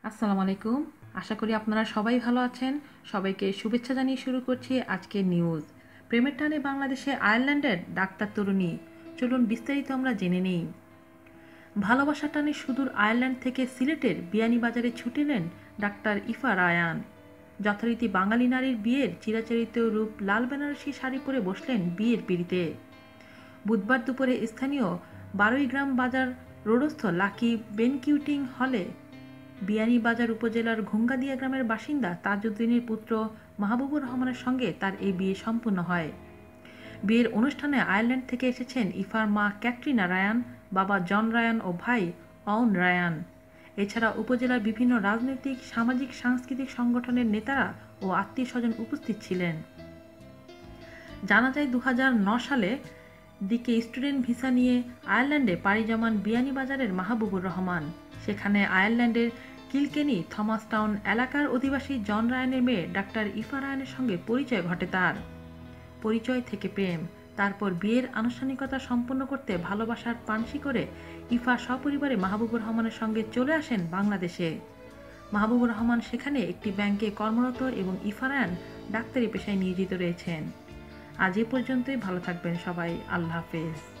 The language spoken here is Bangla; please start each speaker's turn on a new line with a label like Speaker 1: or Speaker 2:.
Speaker 1: আসসালামু আলাইকুম। আশা করি আপনারা সবাই ভালো আছেন। সবাইকে শুভেচ্ছা জানিয়ে শুরু করছি আজকের নিউজ। প্রেমের টানে বাংলাদেশে আয়ারল্যান্ডের ডাক্তার তরুণী। চলুন বিস্তারিত আমরা জেনে নেই। ভালোবাসার টানে সুদূর আয়ারল্যান্ড থেকে সিলেটের বিয়ানীবাজারে ছুটে এলেন ডাক্তার ইফা রায়ান। যথারীতি বাঙালি নারীর বিয়ের চিরাচরিত রূপ লাল বেনারসি শাড়ি পরে বসলেন বিয়ের পিঁড়িতে। বুধবার দুপুরে স্থানীয় বারুইগ্রাম বাজার রোডস্থ লাকি বেনকিউটিং হলে বিয়ানীবাজার উপজেলার ঘুঙ্গাদিয়া গ্রামের বাসিন্দা তাজউদ্দিনের পুত্র মাহবুবুর রহমানের সঙ্গে তার এই বিয়ে সম্পন্ন হয়। বিয়ের অনুষ্ঠানে আয়ারল্যান্ড থেকে এসেছেন ইফার মা ক্যাটরিনা রায়ান, বাবা জন রায়ান ও ভাই অওন রায়ান। এছাড়া উপজেলার বিভিন্ন রাজনৈতিক, সামাজিক, সাংস্কৃতিক সংগঠনের নেতারা ও আত্মীয়স্বজন উপস্থিত ছিলেন। জানা যায় 2009 সালে দিকে স্টুডেন্ট ভিসা নিয়ে আয়ারল্যান্ডে পাড়ি জমান বিয়ানীবাজারের মাহবুবুর রহমান। সেখানে আয়ারল্যান্ডের কিলকেনি থমাসটাউন এলাকার অধিবাসী জন রায়ানের মেয়ে ডাক্তার ইফা রায়ানের সঙ্গে পরিচয় ঘটে তার। পরিচয় থেকে প্রেম, তারপর বিয়ের আনুষ্ঠানিকতা সম্পন্ন করতে ভালোবাসার পানসি করে ইফা সপরিবারে মাহবুবুর রহমানের সঙ্গে চলে আসেন বাংলাদেশে। মাহবুবুর রহমান সেখানে একটি ব্যাংকে কর্মরত এবং ইফা রায়ান ডাক্তারি পেশায় নিয়োজিত রয়েছেন। আজ এ পর্যন্তই। ভালো থাকবেন সবাই। আল্লাহ হাফেজ।